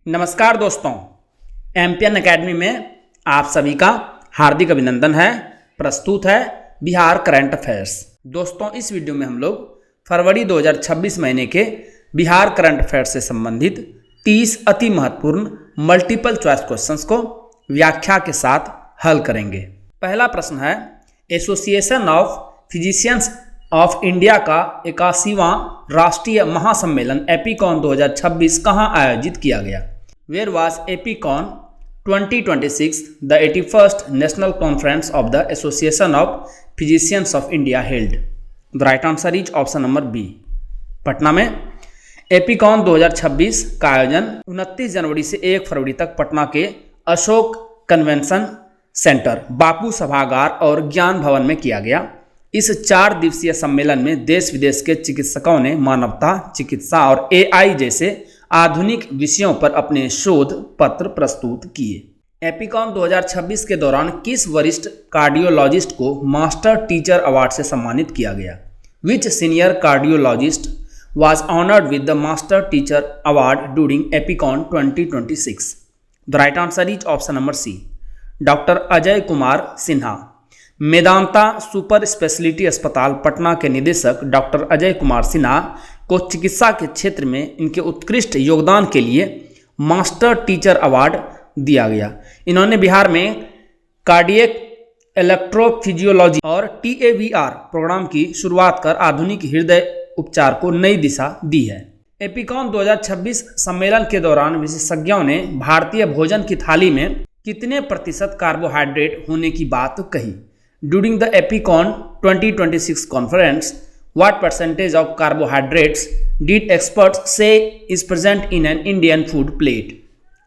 नमस्कार दोस्तों, MPN academy में आप सभी का हार्दिक अभिनंदन है। प्रस्तुत है बिहार करंट अफेयर्स। दोस्तों, इस वीडियो में हम लोग फरवरी 2026 महीने के बिहार करंट अफेयर्स से संबंधित 30 अति महत्वपूर्ण मल्टीपल चॉइस क्वेश्चंस को व्याख्या के साथ हल करेंगे। पहला प्रश्न है, association of physicians of India का 81वां राष्ट्रीय महासम्मेलन एपीकॉन 2026 कहाँ आयोजित किया गया? Where was APICON 2026 the 81st national conference of the association of physicians of India held? The right answer is option number B, Patna में। एपीकॉन 2026 का आयोजन 29 जनवरी से 1 फरवरी तक पटना के अशोक कन्वेंशन सेंटर, बापू सभागार और ज्ञान भवन में किया गया। इस 4 दिवसीय सम्मेलन में देश विदेश के चिकित्सकों ने मानवता, चिकित्सा और एआई जैसे आधुनिक विषयों पर अपने शोध पत्र प्रस्तुत किए। एपीकॉन 2026 के दौरान किस वरिष्ठ कार्डियोलॉजिस्ट को मास्टर टीचर अवार्ड से सम्मानित किया गया? Which senior cardiologist was honoured with the master teacher award during APICON 2026? The right answer is option number C, doctor Ajay Kumar Sinha. Medanta super speciality अस्पताल पटना के निदेशक डॉक्टर अजय कुमार सिन्हा को चिकित्सा के क्षेत्र में इनके उत्कृष्ट योगदान के लिए मास्टर टीचर अवार्ड दिया गया। इन्होंने बिहार में कार्डियक इलेक्ट्रोफिजियोलॉजी और TAVR प्रोग्राम की शुरुआत कर आधुनिक हृदय उपचार को नई दिशा दी है। एपीकॉन 2026 सम्मेलन के दौरान विशेषज्ञों ने भारतीय भोजन की थाली में कितने प्रतिशत कार्बोहाइड्रेट होने की बात कही? During the Epicon 2026 conference, what percentage of carbohydrates did experts say is present in an Indian food plate?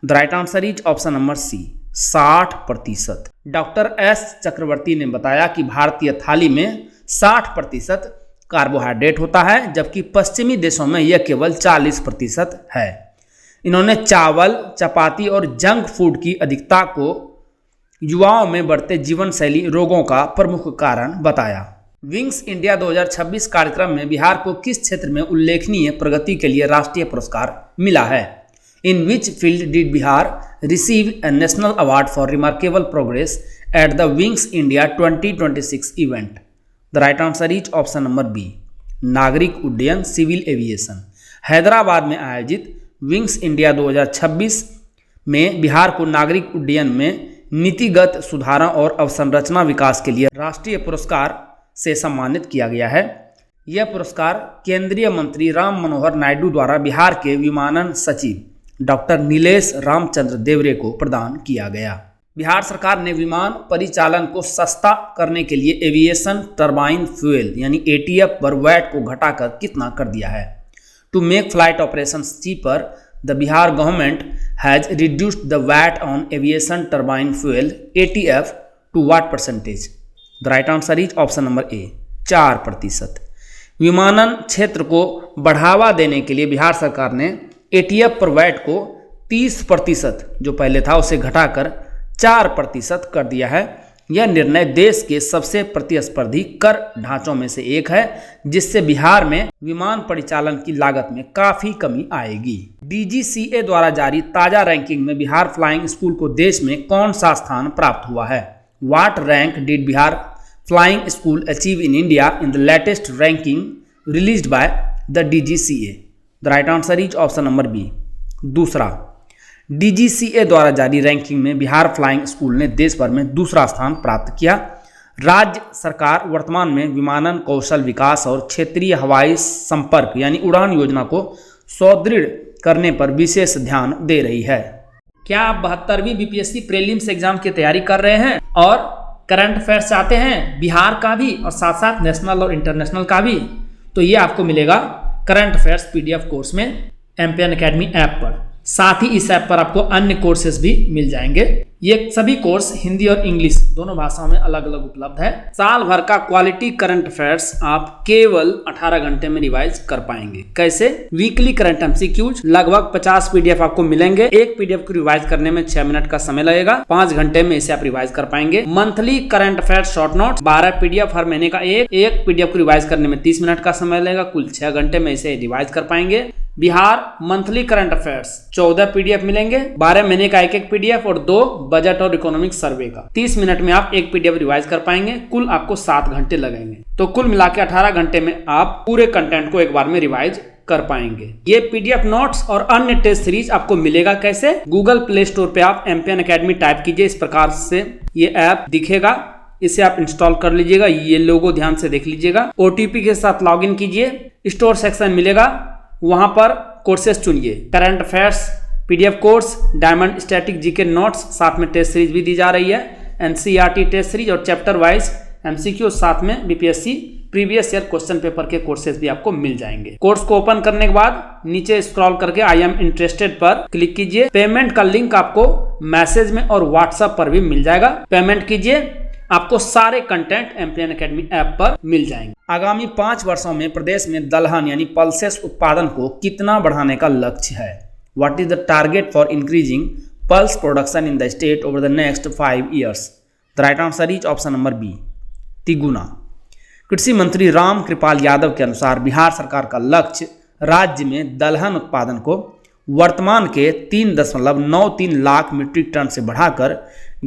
The right answer is option number C, 60%। Doctor S Chakravarti ने बताया कि भारतीय थाली में 60% कार्बोहाइड्रेट होता है, जबकि पश्चिमी देशों में यह केवल 40% है। इन्होंने चावल, चपाती और जंक फूड की अधिकता को युवाओं में बढ़ते जीवन शैली रोगों का प्रमुख कारण बताया। विंग्स इंडिया 2026 कार्यक्रम में बिहार को किस क्षेत्र में उल्लेखनीय प्रगति के लिए राष्ट्रीय पुरस्कार मिला है? In which field did Bihar receive a national award for remarkable progress at the Wings India 2026 event? The right answer is option number B, नागरिक उड्डयन सिविल एविएशन। हैदराबाद में आयोजित विंग्स इंडिया 2026 में बिहार को नागरिक उड्डयन में नीतिगत सुधारों और अवसंरचना विकास के लिए राष्ट्रीय पुरस्कार से सम्मानित किया गया है। यह पुरस्कार केंद्रीय मंत्री राम मनोहर नायडू द्वारा बिहार के विमानन सचिव डॉक्टर नीलेश रामचंद्र देवरे को प्रदान किया गया। बिहार सरकार ने विमान परिचालन को सस्ता करने के लिए एविएशन टरबाइन फ्यूल यानी ATF पर वैट को घटाकर कितना कर दिया है? To make flight operations cheaper, the Bihar government has reduced the VAT on aviation turbine fuel ATF to what percentage? The right answer is option number A, 4%। विमानन क्षेत्र को बढ़ावा देने के लिए बिहार सरकार ने ATF पर वैट को 30% जो पहले था उसे घटाकर 4% कर दिया है। यह निर्णय देश के सबसे प्रतिस्पर्धी कर ढांचों में से एक है, जिससे बिहार में विमान परिचालन की लागत में काफी कमी आएगी। DGCA द्वारा जारी ताजा रैंकिंग में बिहार फ्लाइंग स्कूल को देश में कौन सा स्थान प्राप्त हुआ है? What rank did Bihar flying school achieve in India in the latest ranking released by the DGCA? The right answer is option number B, दूसरा। DGCA द्वारा जारी रैंकिंग में बिहार फ्लाइंग स्कूल ने देश भर में दूसरा स्थान प्राप्त किया। राज्य सरकार वर्तमान में विमानन कौशल विकास और क्षेत्रीय हवाई संपर्क यानी उड़ान योजना को सुदृढ़ करने पर विशेष ध्यान दे रही है। क्या आप 72वीं BPSC प्रीलिम्स एग्जाम की तैयारी कर रहे हैं और करंट अफेयर्स चाहते हैं, बिहार का भी और साथ साथ नेशनल और इंटरनेशनल का भी? तो ये आपको मिलेगा करंट अफेयर्स PDF कोर्स में एमपीएन एकेडमी ऐप पर। साथ ही इस ऐप पर आपको अन्य कोर्सेज भी मिल जाएंगे। ये सभी कोर्स हिंदी और इंग्लिश दोनों भाषाओं में अलग अलग उपलब्ध है। साल भर का क्वालिटी करंट अफेयर्स आप केवल 18 घंटे में रिवाइज कर पाएंगे। कैसे? वीकली करंट MCQs लगभग 50 PDF आपको मिलेंगे। एक PDF को रिवाइज करने में 6 मिनट का समय लगेगा। 5 घंटे में इसे आप रिवाइज कर पाएंगे। Monthly current affairs short notes 12 PDF हर महीने का एक PDF को रिवाइज करने में 30 मिनट का समय लगेगा। कुल 6 घंटे में इसे रिवाइज कर पाएंगे। Bihar monthly current affairs 14 PDF मिलेंगे, 12 महीने का एक पीडीएफ और 2 बजट और इकोनॉमिक सर्वे का। 30 मिनट में आप एक पीडीएफ रिवाइज कर पाएंगे। कुल आपको 7 घंटे लगेंगे, तो कुल मिला के 18 घंटे में आप पूरे कंटेंट को एक बार में रिवाइज कर पाएंगे। ये पीडीएफ नोट्स और अन्य टेस्ट सीरीज आपको मिलेगा कैसे? गूगल प्ले स्टोर पे आप एमपीएन एकेडमी टाइप कीजिए, इस प्रकार से ये ऐप दिखेगा, इसे आप इंस्टॉल कर लीजिएगा। ये लोगो ध्यान से देख लीजिएगा। ओटीपी के साथ लॉगिन कीजिए, स्टोर सेक्शन मिलेगा, वहां पर कोर्सेस चुनिए, current affairs PDF course, diamond static GK notes, साथ में टेस्ट सीरीज भी दी जा रही है, एनसीईआरटी टेस्ट सीरीज और चैप्टर वाइज एमसीक्यू, साथ में BPSC previous year question paper के कोर्सेज भी आपको मिल जाएंगे। कोर्स को ओपन करने के बाद नीचे स्क्रॉल करके आई एम इंटरेस्टेड पर क्लिक कीजिए। पेमेंट का लिंक आपको मैसेज में और व्हाट्सएप पर भी मिल जाएगा। पेमेंट कीजिए, आपको सारे कंटेंट एमपीएन एकेडमी ऐप पर मिल जाएंगे। आगामी 5 वर्षों में प्रदेश में दलहन यानी पल्सेस उत्पादन को कितना बढ़ाने का लक्ष्य है? What is the target for increasing pulse production in the state over the next 5 years? The right answer is option number B, तिगुना। कृषि मंत्री राम कृपाल यादव के अनुसार बिहार सरकार का लक्ष्य राज्य में दलहन उत्पादन को वर्तमान के 3.93 लाख मीट्रिक टन से बढ़ाकर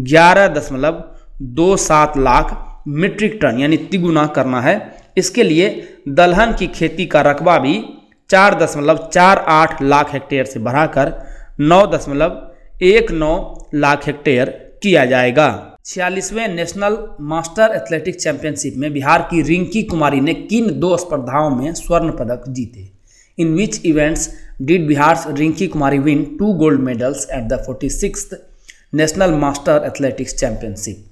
11.27 लाख मीट्रिक टन यानी तिगुना करना है। इसके लिए दलहन की खेती का रकबा भी 4.48 लाख हेक्टेयर से बढ़ाकर 9.19 लाख हेक्टेयर किया जाएगा। 46वें नेशनल मास्टर एथलेटिक्स चैंपियनशिप में बिहार की रिंकी कुमारी ने किन 2 स्पर्धाओं में स्वर्ण पदक जीते? In which events did Bihar Rinki Kumari win 2 gold medals at the 46th national master athletics championship?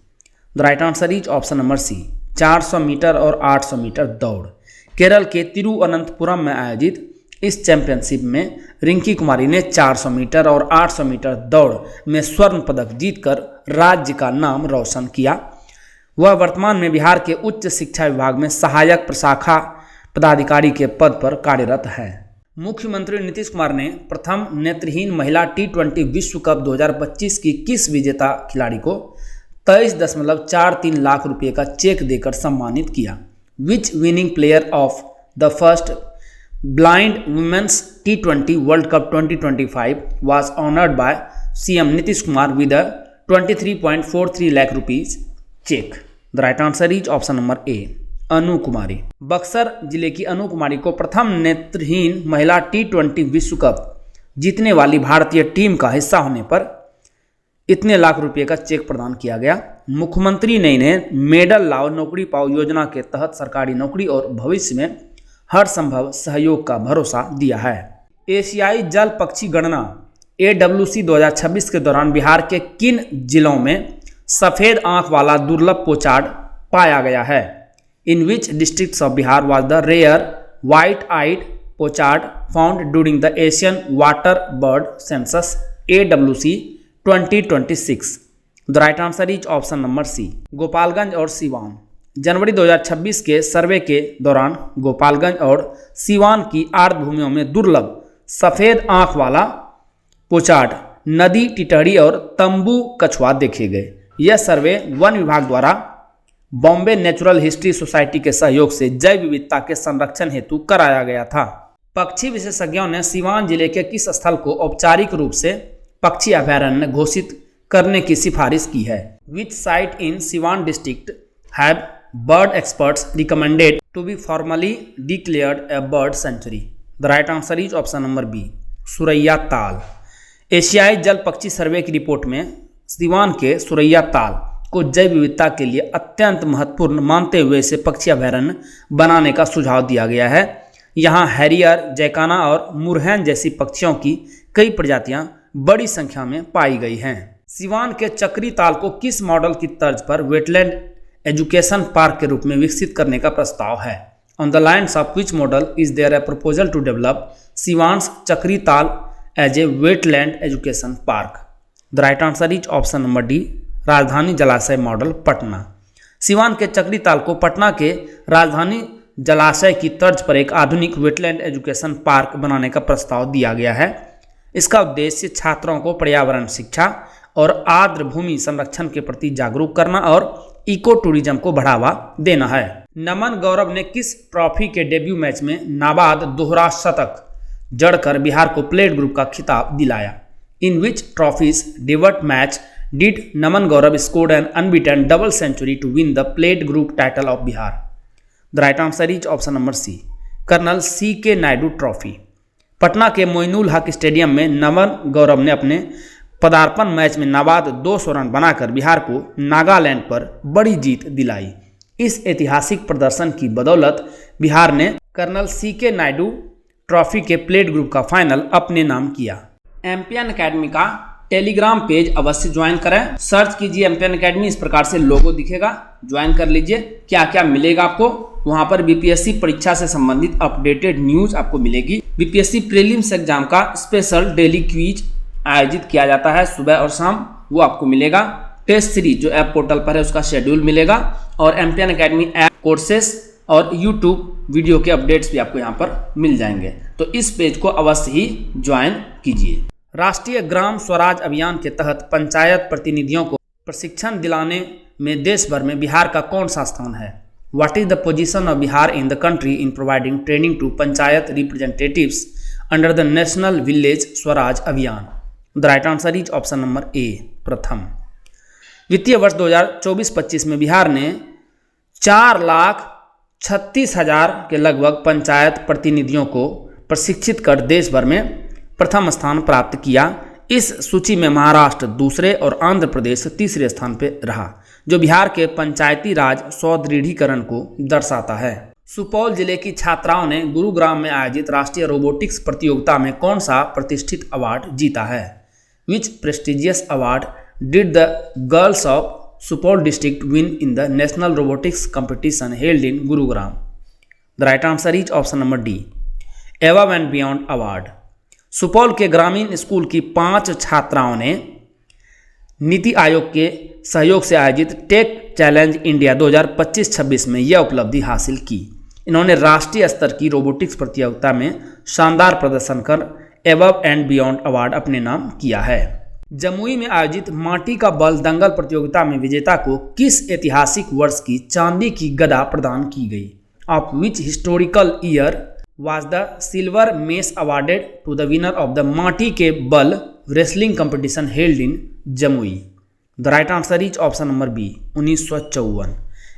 The right answer is option number C, 400 metre और 800 मीटर दौड़। केरल के तिरुवनंतपुरम में आयोजित इस चैंपियनशिप में रिंकी कुमारी ने 400 मीटर और 800 मीटर दौड़ में स्वर्ण पदक जीतकर राज्य का नाम रोशन किया। वह वर्तमान में बिहार के उच्च शिक्षा विभाग में सहायक प्रशाखा पदाधिकारी के पद पर कार्यरत है। मुख्यमंत्री नीतीश कुमार ने प्रथम नेत्रहीन महिला T20 विश्व कप 2025 की किस विजेता खिलाड़ी को 23.43 लाख रुपए का चेक देकर सम्मानित किया? Which winning player of the first blind women's T20 world cup 2025 was honored by CM Nitish Kumar with a 23.43 lakh rupees check? The right answer is option number A, अनु कुमारी। बक्सर जिले की अनु कुमारी को प्रथम नेत्रहीन महिला T20 विश्व कप जीतने वाली भारतीय टीम का हिस्सा होने पर इतने लाख रुपए का चेक प्रदान किया गया। मुख्यमंत्री ने इन्हें मेडल लाओ नौकरी पाओ योजना के तहत सरकारी नौकरी और भविष्य में हर संभव सहयोग का भरोसा दिया है। एशियाई जल पक्षी गणना AWC 2026 के दौरान बिहार के किन जिलों में सफेद आंख वाला दुर्लभ पोचार्ड पाया गया है? In which districts of Bihar was the rare white eyed pochard found during the Asian water bird census AWC 2026? The right answer is option number C, Gopalganj और सीवान। जनवरी 2026 के सर्वे के दौरान गोपालगंज और सीवान की आर्द्र भूमियों में दुर्लभ सफ़ेद आंख वाला पोचार्ड, नदी टिटहरी और तंबू कछुआ देखे गए। यह सर्वे वन विभाग द्वारा बॉम्बे नेचुरल हिस्ट्री सोसाइटी के सहयोग से जैव विविधता के संरक्षण हेतु कराया गया था। पक्षी विशेषज्ञों ने सीवान जिले के किस स्थल को औपचारिक रूप से पक्षी अभयारण्य घोषित करने की सिफारिश की है? Which site in Siwan district have bird experts recommended to be formally declared a bird sanctuary? The right answer is option number B, Suraiya Tal. एशियाई जल पक्षी सर्वे की रिपोर्ट में सीवान के सुरैया ताल को जैव विविधता के लिए अत्यंत महत्वपूर्ण मानते हुए इसे पक्षी अभयारण्य बनाने का सुझाव दिया गया है। यहाँ हैरियर, जैकाना और मुरहैन जैसी पक्षियों की कई प्रजातियां बड़ी संख्या में पाई गई हैं। सीवान के चक्री ताल को किस मॉडल की तर्ज पर वेटलैंड एजुकेशन पार्क के रूप में विकसित करने का प्रस्ताव है? On the lines of which model is there a proposal to develop Siwan's Chakri Tal as a wetland education park? The right answer is option number D, Rajdhani Jalashay model Patna. Siwan के चक्री ताल को पटना के राजधानी जलाशय की तर्ज पर एक आधुनिक वेटलैंड एजुकेशन पार्क बनाने का प्रस्ताव दिया गया है। इसका उद्देश्य छात्रों को पर्यावरण शिक्षा और आर्द्र भूमि संरक्षण के प्रति जागरूक करना और इको टूरिज्म को बढ़ावा देना है। नमन गौरव ने किस ट्रॉफी के डेब्यू मैच में नाबाद दोहरा शतक जड़कर बिहार को प्लेट ग्रुप का खिताब दिलाया। In which trophies divert match did Naman Gaurav scored an unbeaten double century to win the plate group title of Bihar. The right answer is option number C, colonel C.K. Naidu trophy. Patna के Moinul Haq stadium में नमन गौरव ने अपने पदार्पण match में नाबाद 200 रन बनाकर बिहार को नागालैंड पर बड़ी जीत दिलाई। इस ऐतिहासिक प्रदर्शन की बदौलत बिहार ने कर्नल C.K. नायडू ट्रॉफी के प्लेट ग्रुप का फाइनल अपने नाम किया। एम्पियन अकेडमी का टेलीग्राम पेज अवश्य ज्वाइन करें। सर्च कीजिए एम्पियन अकेडमी, इस प्रकार से लोगो दिखेगा, ज्वाइन कर लीजिए। क्या क्या मिलेगा आपको वहां पर? बीपीएससी परीक्षा से संबंधित अपडेटेड न्यूज आपको मिलेगी। बीपीएससी प्रीलिम्स एग्जाम का स्पेशल डेली क्विज आयोजित किया जाता है सुबह और शाम, वो आपको मिलेगा। टेस्ट सीरीज जो ऐप पोर्टल पर है उसका शेड्यूल मिलेगा, और एम्पियन अकेडमी ऐप कोर्सेस और यूट्यूब वीडियो के अपडेट्स भी आपको यहाँ पर मिल जाएंगे। तो इस पेज को अवश्य ही ज्वाइन कीजिए। राष्ट्रीय ग्राम स्वराज अभियान के तहत पंचायत प्रतिनिधियों को प्रशिक्षण दिलाने में देश भर में बिहार का कौन सा स्थान है? What is the position of Bihar in the country in providing training to panchayat representatives under the national village Swaraj Abhiyan? The right answer is option number A, प्रथम। वित्तीय वर्ष 2024-25 में बिहार ने 4,36,000 के लगभग पंचायत प्रतिनिधियों को प्रशिक्षित कर देश भर में प्रथम स्थान प्राप्त किया। इस सूची में महाराष्ट्र दूसरे और आंध्र प्रदेश तीसरे स्थान पर रहा, जो बिहार के पंचायती राज सुदृढ़ीकरण को दर्शाता है। सुपौल जिले की छात्राओं ने गुरुग्राम में आयोजित राष्ट्रीय रोबोटिक्स प्रतियोगिता में कौन सा प्रतिष्ठित अवार्ड जीता है? Which prestigious award did the girls of Supaul district win in the national robotics competition held in Gurugram? The right answer is option number D, above and beyond award. Supaul के ग्रामीण स्कूल की 5 छात्राओं ने नीति आयोग के सहयोग से आयोजित टेक चैलेंज इंडिया 2025-26 में यह उपलब्धि हासिल की। इन्होंने राष्ट्रीय स्तर की रोबोटिक्स प्रतियोगिता में शानदार प्रदर्शन कर एबव एंड बियॉन्ड अवार्ड अपने नाम किया है। जमुई में आयोजित माटी का बल दंगल प्रतियोगिता में विजेता को किस ऐतिहासिक वर्ष की चांदी की गदा प्रदान की गई? Of which historical year was the silver mace awarded to the winner of the माटी के बल wrestling competition held in Jamui? The right answer is option number B, 1954।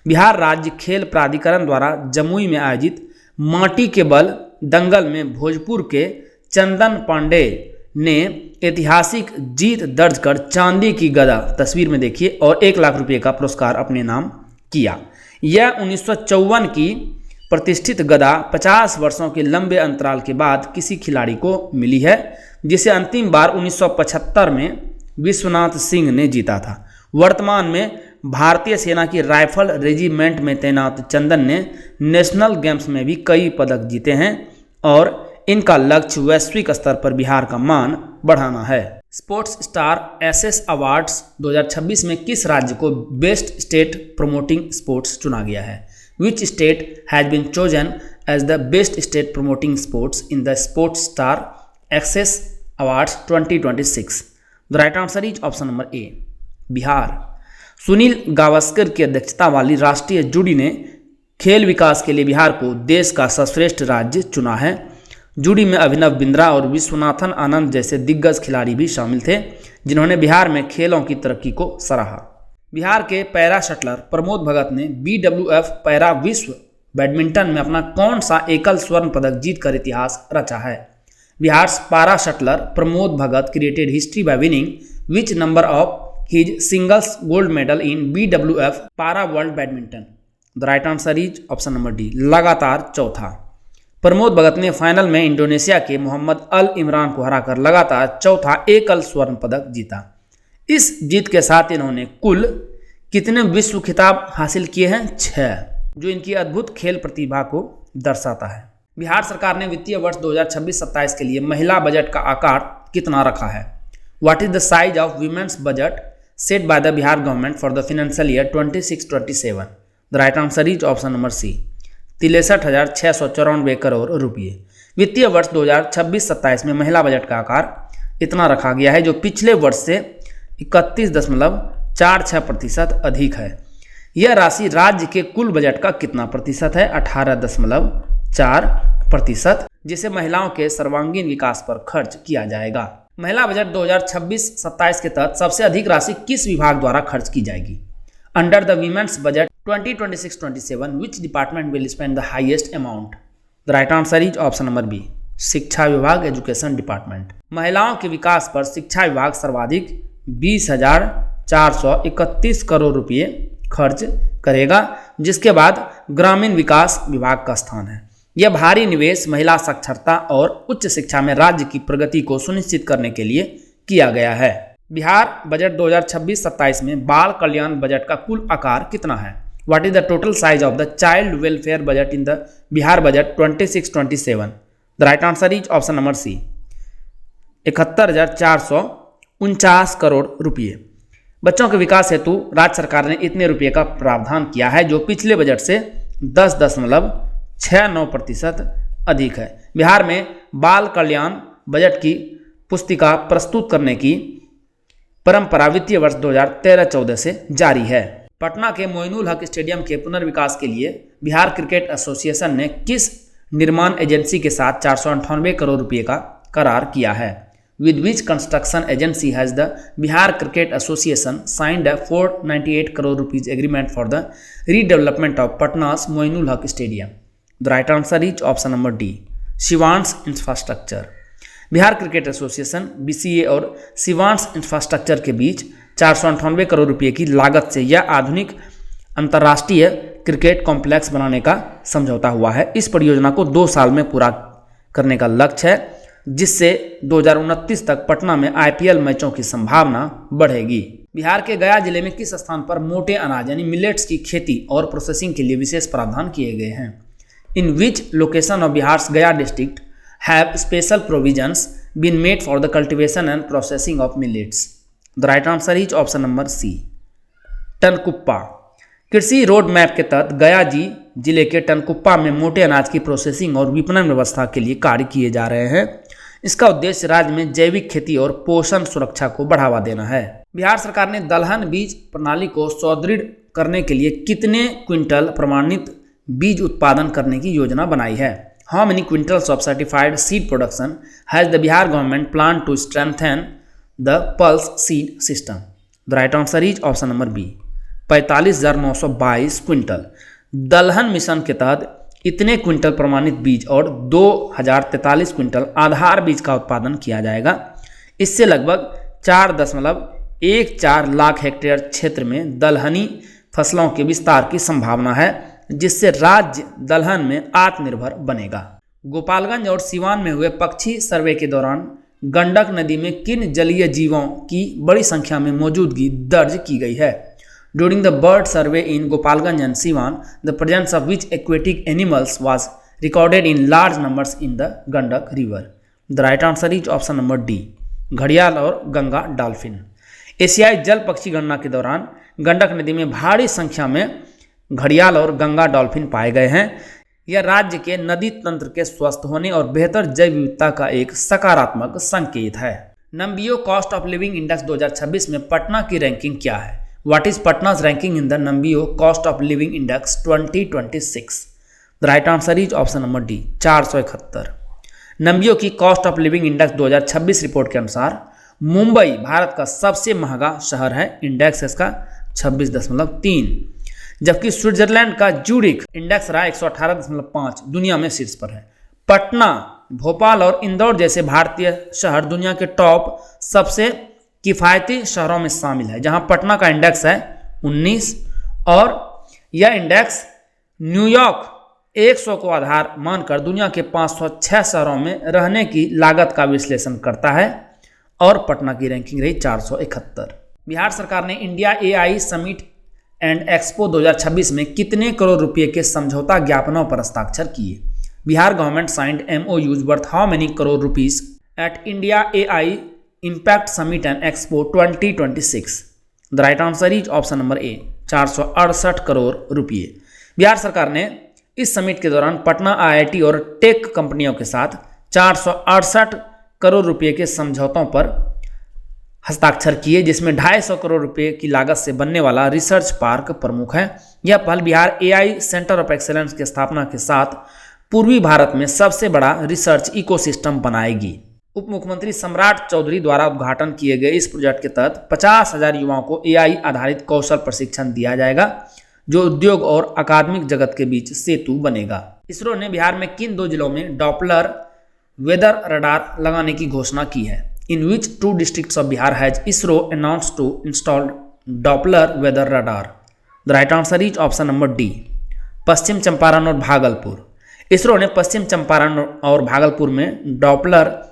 Bihar राज्य खेल प्राधिकरण द्वारा जमुई में आयोजित माटी के बल दंगल में भोजपुर के चंदन पांडे ने ऐतिहासिक जीत दर्ज कर चांदी की गदा, तस्वीर में देखिए, और 1 लाख रुपये का पुरस्कार अपने नाम किया। यह 1954 की प्रतिष्ठित गदा 50 वर्षों के लंबे अंतराल के बाद किसी खिलाड़ी को मिली है, जिसे अंतिम बार 1975 में विश्वनाथ सिंह ने जीता था। वर्तमान में भारतीय सेना की राइफल रेजिमेंट में तैनात चंदन ने नेशनल गेम्स में भी कई पदक जीते हैं, और इनका लक्ष्य वैश्विक स्तर पर बिहार का मान बढ़ाना है। स्पोर्ट्स स्टार एसएस अवार्ड्स 2026 में किस राज्य को बेस्ट स्टेट प्रमोटिंग स्पोर्ट्स चुना गया है? Which state has been chosen as the best state promoting sports in the Sports Star Access Awards 2026? The right answer is option number A, Bihar. Sunil Gavaskar की अध्यक्षता वाली राष्ट्रीय जूरी ने खेल विकास के लिए बिहार को देश का सर्वश्रेष्ठ राज्य चुना है। जूरी में अभिनव बिंद्रा और विश्वनाथन आनंद जैसे दिग्गज खिलाड़ी भी शामिल थे, जिन्होंने बिहार में खेलों की तरक्की को सराहा। बिहार के पैरा शटलर प्रमोद भगत ने BWF पैरा विश्व बैडमिंटन में अपना कौन सा एकल स्वर्ण पदक जीतकर इतिहास रचा है? Bihar para shuttler Pramod Bhagat created history by winning which number of his singles gold medal in BWF para world badminton? The right answer is option number D, लगातार चौथा। प्रमोद भगत ने फाइनल में इंडोनेशिया के मोहम्मद अल इमरान को हराकर लगातार चौथा एकल स्वर्ण पदक जीता। इस जीत के साथ इन्होंने कुल कितने विश्व खिताब हासिल किए हैं? 6, जो इनकी अद्भुत खेल प्रतिभा को दर्शाता है। बिहार सरकार ने वित्तीय वर्ष 2026-27 के लिए महिला बजट का आकार कितना रखा है? What is the size of women's budget set by the Bihar government for the financial year 26-27? The right answer is option number C, 63,694 crore रुपये। वित्तीय वर्ष 2026-27 में महिला बजट का आकार इतना रखा गया है, जो पिछले वर्ष से 31.46% अधिक है। यह राशि राज्य के कुल बजट का कितना प्रतिशत है? 18.4%। जिसे महिलाओं के सर्वांगीण विकास पर खर्च किया जाएगा। महिला बजट 2026-27 के तहत सबसे अधिक राशि किस विभाग द्वारा खर्च की जाएगी? Under the women's budget 2026-27 which department will spend the highest amount? The right answer is option number B, शिक्षा विभाग, एजुकेशन डिपार्टमेंट। महिलाओं के विकास पर शिक्षा विभाग सर्वाधिक 20,431 करोड़ रुपये खर्च करेगा, जिसके बाद ग्रामीण विकास विभाग का स्थान है। यह भारी निवेश महिला साक्षरता और उच्च शिक्षा में राज्य की प्रगति को सुनिश्चित करने के लिए किया गया है। बिहार बजट 2026-27 में बाल कल्याण बजट का कुल आकार कितना है? What is the total size of the child welfare budget in the Bihar budget 26-27? The right answer is option number C, 71,449 crore रुपये। बच्चों के विकास हेतु राज्य सरकार ने इतने रुपये का प्रावधान किया है, जो पिछले बजट से 10.69% अधिक है। बिहार में बाल कल्याण बजट की पुस्तिका प्रस्तुत करने की परंपरा वित्तीय वर्ष 2013-14 से जारी है। पटना के मोइनुल हक स्टेडियम के पुनर्विकास के लिए बिहार क्रिकेट एसोसिएशन ने किस निर्माण एजेंसी के साथ 498 करोड़ रुपये का करार किया है? With which construction agency has the Bihar cricket association signed a 498 crore rupees agreement for the redevelopment of Patna's Moinul Haq stadium? The right answer is option number D, Shivansh infrastructure. Bihar cricket association BCA और शिवांश इंफ्रास्ट्रक्चर के बीच 498 करोड़ रुपये की लागत से यह आधुनिक अंतर्राष्ट्रीय क्रिकेट कॉम्प्लेक्स बनाने का समझौता हुआ है। इस परियोजना को 2 साल में पूरा करने का लक्ष्य है, जिससे 2029 तक पटना में IPL मैचों की संभावना बढ़ेगी। बिहार के गया जिले में किस स्थान पर मोटे अनाज यानी मिलेट्स की खेती और प्रोसेसिंग के लिए विशेष प्रावधान किए गए हैं? In which location of Bihar Gaya district have special provisions been made for the cultivation and processing of millets? The right answer is option number C, Tankuppa. कृषि रोड मैप के तहत गया जिले के टनकुप्पा में मोटे अनाज की प्रोसेसिंग और विपणन व्यवस्था के लिए कार्य किए जा रहे हैं। इसका उद्देश्य राज्य में जैविक खेती और पोषण सुरक्षा को बढ़ावा देना है। बिहार सरकार ने दलहन बीज प्रणाली को सुदृढ़ करने के लिए कितने क्विंटल प्रमाणित बीज उत्पादन करने की योजना बनाई है? How many quintals of certified seed production has the Bihar government plan to strengthen the pulse seed system? The right answer is option number B, 45,922 quintal. दलहन मिशन के तहत इतने क्विंटल प्रमाणित बीज और 2,043 क्विंटल आधार बीज का उत्पादन किया जाएगा। इससे लगभग 4.14 लाख हेक्टेयर क्षेत्र में दलहनी फसलों के विस्तार की संभावना है, जिससे राज्य दलहन में आत्मनिर्भर बनेगा। गोपालगंज और सिवान में हुए पक्षी सर्वे के दौरान गंडक नदी में किन जलीय जीवों की बड़ी संख्या में मौजूदगी दर्ज की गई है? During the bird survey in Gopalganj and Siwan, the presence of which aquatic animals was recorded in large numbers in the Gandak River? The right answer is option number D, घड़ियाल और गंगा डॉल्फिन। एशियाई जल पक्षी गणना के दौरान गंडक नदी में भारी संख्या में घड़ियाल और गंगा डॉल्फिन पाए गए हैं। यह राज्य के नदी तंत्र के स्वस्थ होने और बेहतर जैव विविधता का एक सकारात्मक संकेत है। नम्बियो कॉस्ट ऑफ लिविंग इंडेक्स 2026 में पटना की रैंकिंग क्या है? What is Patna's ranking in the Numbeo Cost of Living Index 2026? The right answer is option number D, 471। नम्बियो की cost of living index 2026 report के अनुसार मुंबई भारत का सबसे महंगा शहर है, इंडेक्स इसका 26.3, जबकि स्विट्जरलैंड का ज्यूरिख इंडेक्स रहा 118.5, दुनिया में शीर्ष पर है। पटना, भोपाल और इंदौर जैसे भारतीय शहर दुनिया के टॉप सबसे किफ़ायती शहरों में शामिल है, जहां पटना का इंडेक्स है 19 और यह इंडेक्स न्यूयॉर्क 100 को आधार मानकर दुनिया के 506 शहरों में रहने की लागत का विश्लेषण करता है और पटना की रैंकिंग रही 471। बिहार सरकार ने India AI summit and expo 2026 में कितने करोड़ रुपए के समझौता ज्ञापनों पर हस्ताक्षर किए? Bihar government signed MOUs worth how many crore rupees at India AI Impact Summit and Expo 2026? The right answer is option number ए, 468 करोड़ रुपये। बिहार सरकार ने इस समिट के दौरान पटना IIT और टेक कंपनियों के साथ 468 करोड़ रुपये के समझौतों पर हस्ताक्षर किए, जिसमें 250 करोड़ रुपये की लागत से बनने वाला रिसर्च पार्क प्रमुख है। यह पहल Bihar AI centre of excellence की स्थापना के साथ पूर्वी भारत में सबसे बड़ा रिसर्च इकोसिस्टम बनाएगी। उप मुख्यमंत्री सम्राट चौधरी द्वारा उद्घाटन किए गए इस प्रोजेक्ट के तहत 50,000 युवाओं को AI आधारित कौशल प्रशिक्षण दिया जाएगा, जो उद्योग और अकादमिक जगत के बीच सेतु बनेगा। इसरो ने बिहार में किन 2 जिलों में डॉपलर वेदर रडार लगाने की घोषणा की है? In which 2 districts of Bihar has ISRO announced to install Doppler weather radar? The right answer is option number D. पश्चिम चंपारण और भागलपुर। इसरो ने पश्चिम चंपारण और भागलपुर में डॉपलर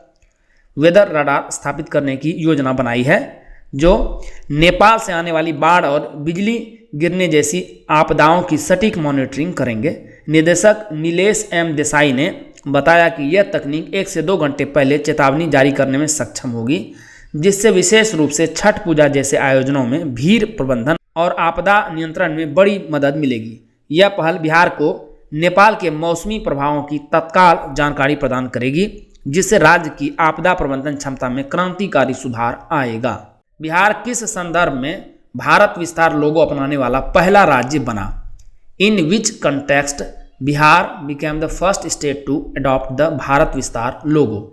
वेदर रडार स्थापित करने की योजना बनाई है, जो नेपाल से आने वाली बाढ़ और बिजली गिरने जैसी आपदाओं की सटीक मॉनिटरिंग करेंगे। निदेशक नीलेश M देसाई ने बताया कि यह तकनीक 1 से 2 घंटे पहले चेतावनी जारी करने में सक्षम होगी, जिससे विशेष रूप से छठ पूजा जैसे आयोजनों में भीड़ प्रबंधन और आपदा नियंत्रण में बड़ी मदद मिलेगी। यह पहल बिहार को नेपाल के मौसमी प्रभावों की तत्काल जानकारी प्रदान करेगी, जिससे राज्य की आपदा प्रबंधन क्षमता में क्रांतिकारी सुधार आएगा। बिहार किस संदर्भ में भारत विस्तार लोगो अपनाने वाला पहला राज्य बना? In which context Bihar became the first state to adopt the Bharat Vistaar logo?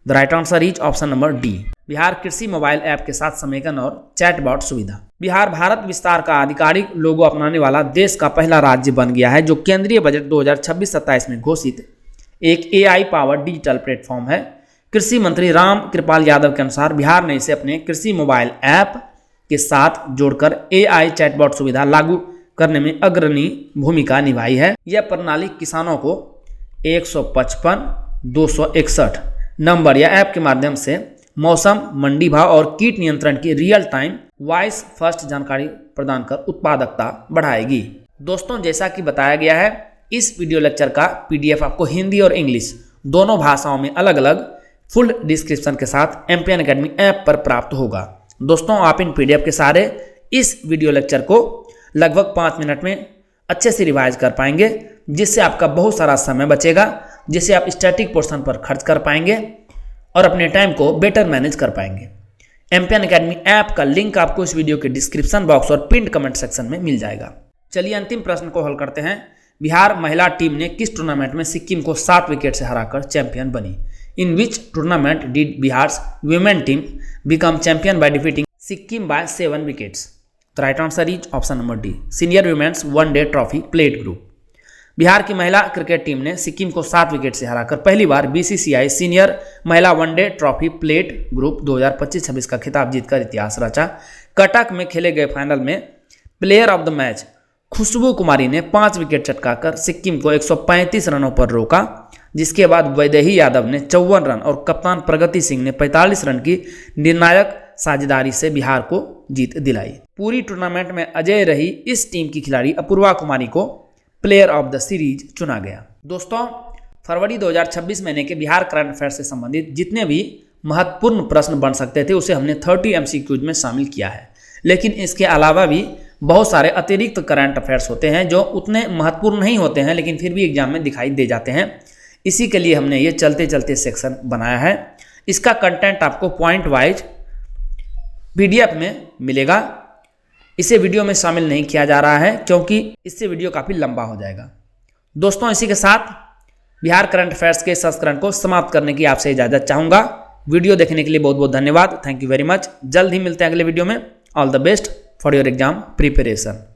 The right answer is option number D. Bihar Krishi mobile app के साथ समेकन और चैटबॉट सुविधा। बिहार भारत विस्तार का आधिकारिक लोगो अपनाने वाला देश का पहला राज्य बन गया है, जो केंद्रीय बजट 2026-27 में घोषित एक AI पावर्ड डिजिटल प्लेटफॉर्म है। कृषि मंत्री राम कृपाल यादव के अनुसार बिहार ने इसे अपने कृषि मोबाइल ऐप के साथ जोड़कर AI चैटबॉट सुविधा लागू करने में अग्रणी भूमिका निभाई है। यह प्रणाली किसानों को 155-261 नंबर या ऐप के माध्यम से मौसम, मंडी भाव और कीट नियंत्रण की रियल टाइम वॉइस फर्स्ट जानकारी प्रदान कर उत्पादकता बढ़ाएगी। दोस्तों, जैसा कि बताया गया है, इस वीडियो लेक्चर का PDF आपको हिंदी और इंग्लिश दोनों भाषाओं में अलग अलग फुल डिस्क्रिप्शन के साथ एम्पियन एकेडमी ऐप पर प्राप्त होगा। दोस्तों, आप इन PDF के सहारे इस वीडियो लेक्चर को लगभग 5 मिनट में अच्छे से रिवाइज कर पाएंगे, जिससे आपका बहुत सारा समय बचेगा, जिससे आप स्टैटिक पोर्शन पर खर्च कर पाएंगे और अपने टाइम को बेटर मैनेज कर पाएंगे। एम्पियन एकेडमी ऐप का लिंक आपको इस वीडियो के डिस्क्रिप्शन बॉक्स और पिंड कमेंट सेक्शन में मिल जाएगा। चलिए अंतिम प्रश्न को हल करते हैं। बिहार महिला टीम ने किस टूर्नामेंट में सिक्किम को 7 विकेट से हराकर चैंपियन बनी? In which tournament did Bihar's women team become champion by defeating Sikkim by 7 wickets? The right answer is option number D, senior women's one day trophy plate group. Bihar की महिला क्रिकेट टीम ने सिक्किम को 7 विकेट से हराकर पहली बार BCCI सीनियर महिला one day trophy plate group 2025-26 का खिताब जीतकर इतिहास रचा। कटक में खेले गए फाइनल में player of the match Khushboo Kumari ने 5 विकेट चटकाकर सिक्किम को 135 रनों पर रोका, जिसके बाद वैदेही यादव ने 54 रन और कप्तान प्रगति सिंह ने 45 रन की निर्णायक साझेदारी से बिहार को जीत दिलाई। पूरी टूर्नामेंट में अजय रही इस टीम की खिलाड़ी अपूर्वा कुमारी को प्लेयर ऑफ द सीरीज चुना गया। दोस्तों, फरवरी 2026 महीने के बिहार करंट अफेयर्स से संबंधित जितने भी महत्वपूर्ण प्रश्न बन सकते थे, उसे हमने 30 MCQs में शामिल किया है। लेकिन इसके अलावा भी बहुत सारे अतिरिक्त करंट अफेयर्स होते हैं जो उतने महत्वपूर्ण नहीं होते हैं, लेकिन फिर भी एग्जाम में दिखाई दे जाते हैं। इसी के लिए हमने ये चलते चलते सेक्शन बनाया है। इसका कंटेंट आपको पॉइंट वाइज PDF में मिलेगा। इसे वीडियो में शामिल नहीं किया जा रहा है, क्योंकि इससे वीडियो काफ़ी लंबा हो जाएगा। दोस्तों, इसी के साथ बिहार करंट अफेयर्स के संस्करण को समाप्त करने की आपसे इजाज़त चाहूँगा। वीडियो देखने के लिए बहुत बहुत धन्यवाद। Thank you very much. जल्द ही मिलते हैं अगले वीडियो में। All the best for your exam preparation.